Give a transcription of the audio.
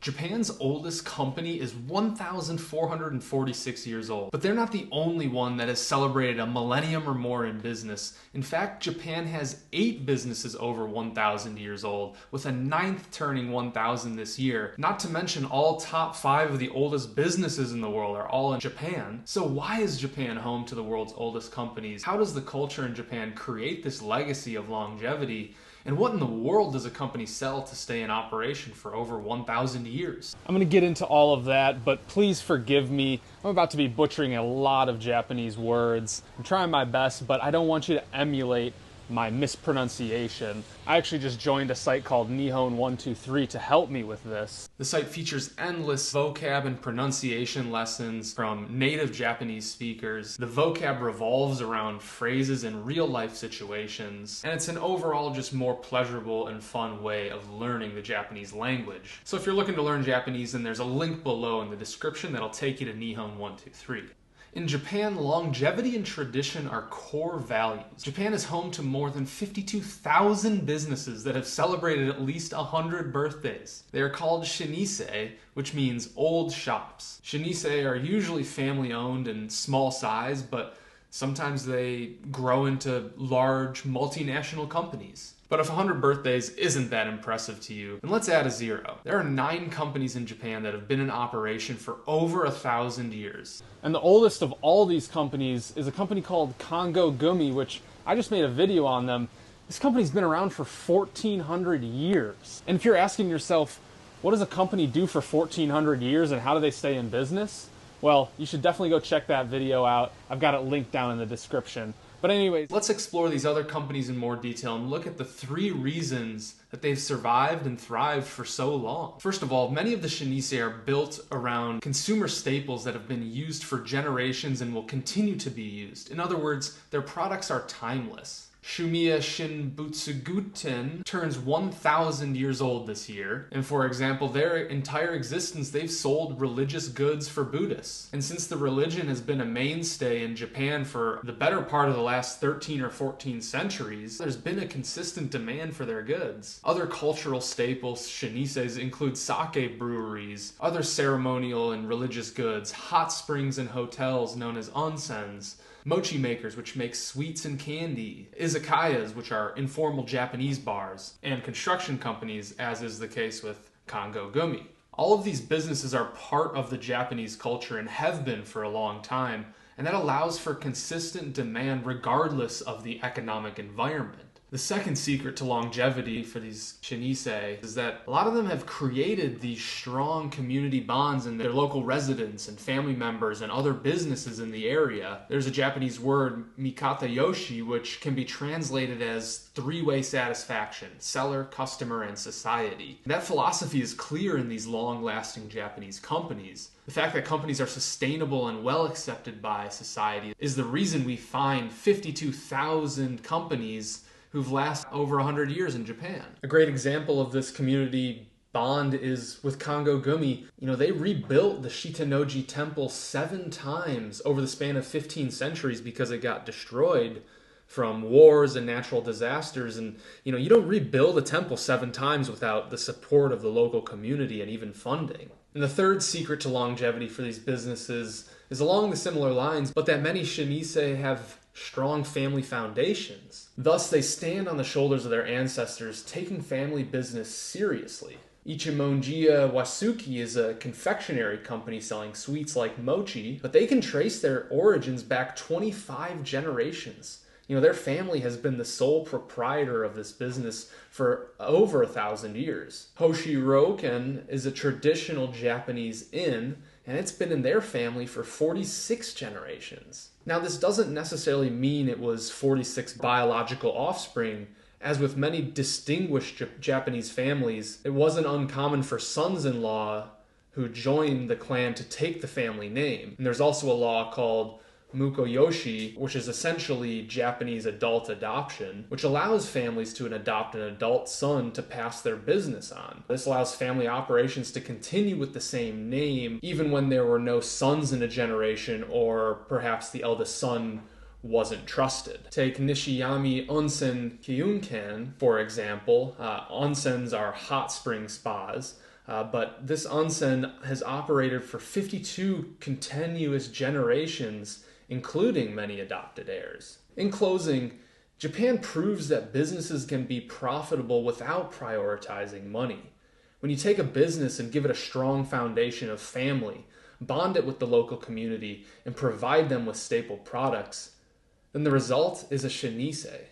Japan's oldest company is 1,446 years old, but they're not the only one that has celebrated a millennium or more in business. In fact, Japan has 8 businesses over 1,000 years old, with a 9th turning 1,000 this year. Not to mention all top 5 of the oldest businesses in the world are all in Japan. So why is Japan home to the world's oldest companies? How does the culture in Japan create this legacy of longevity? And what in the world does a company sell to stay in operation for over 1,000 years? I'm going to get into all of that, but please forgive me. I'm about to be butchering a lot of Japanese words. I'm trying my best, but I don't want you to emulate my mispronunciation. I actually just joined a site called Nihon123 to help me with this. The site features endless vocab and pronunciation lessons from native Japanese speakers. The vocab revolves around phrases in real-life situations, and it's an overall just more pleasurable and fun way of learning the Japanese language. So if you're looking to learn Japanese, then there's a link below in the description that'll take you to Nihon123. In Japan, longevity and tradition are core values. Japan is home to more than 52,000 businesses that have celebrated at least 100 birthdays. They are called Shinise, which means old shops. Shinise are usually family-owned and small size, but sometimes they grow into large multinational companies. But if 100 birthdays isn't that impressive to you, then let's add a 0. There are 9 companies in Japan that have been in operation for over 1,000 years. And the oldest of all these companies is a company called Kango Gumi, which I just made a video on them. This company's been around for 1,400 years. And if you're asking yourself, what does a company do for 1,400 years and how do they stay in business? Well, you should definitely go check that video out. I've got it linked down in the description. But anyways, let's explore these other companies in more detail and look at the 3 reasons that they've survived and thrived for so long. First of all, many of the Shinise are built around consumer staples that have been used for generations and will continue to be used. In other words, their products are timeless. Shumiya Shinbutsuguten turns 1,000 years old this year, and for example, their entire existence they've sold religious goods for Buddhists. And since the religion has been a mainstay in Japan for the better part of the last 13 or 14 centuries, there's been a consistent demand for their goods. Other cultural staples, Shinises, include sake breweries, other ceremonial and religious goods, hot springs and hotels known as onsens, mochi makers, which make sweets and candy, izakayas, which are informal Japanese bars, and construction companies, as is the case with Kango Gumi. All of these businesses are part of the Japanese culture and have been for a long time, and that allows for consistent demand regardless of the economic environment. The second secret to longevity for these Shinise is that a lot of them have created these strong community bonds in their local residents and family members and other businesses in the area. There's a Japanese word, mikatayoshi, which can be translated as three-way satisfaction: seller, customer, and society. That philosophy is clear in these long-lasting Japanese companies. The fact that companies are sustainable and well accepted by society is the reason we find 52,000 companies who've lasted over 100 years in Japan. A great example of this community bond is with Kango Gumi. They rebuilt the Shitanoji temple 7 times over the span of 15 centuries because it got destroyed from wars and natural disasters. And you don't rebuild a temple 7 times without the support of the local community and even funding. And the third secret to longevity for these businesses is along the similar lines, but that many Shinise have strong family foundations. Thus, they stand on the shoulders of their ancestors, taking family business seriously. Ichimonjiya Wasuki is a confectionery company selling sweets like mochi, but they can trace their origins back 25 generations. Their family has been the sole proprietor of this business for over 1,000 years. Hoshiroken is a traditional Japanese inn, and it's been in their family for 46 generations. Now, this doesn't necessarily mean it was 46 biological offspring. As with many distinguished Japanese families, it wasn't uncommon for sons-in-law who joined the clan to take the family name. And there's also a law called Mukoyoshi, which is essentially Japanese adult adoption, which allows families to adopt an adult son to pass their business on. This allows family operations to continue with the same name, even when there were no sons in a generation, or perhaps the eldest son wasn't trusted. Take Nishiyami Onsen Kyunken, for example. Onsens are hot spring spas. But this onsen has operated for 52 continuous generations, including many adopted heirs. In closing, Japan proves that businesses can be profitable without prioritizing money. When you take a business and give it a strong foundation of family, bond it with the local community, and provide them with staple products, then the result is a Shinise.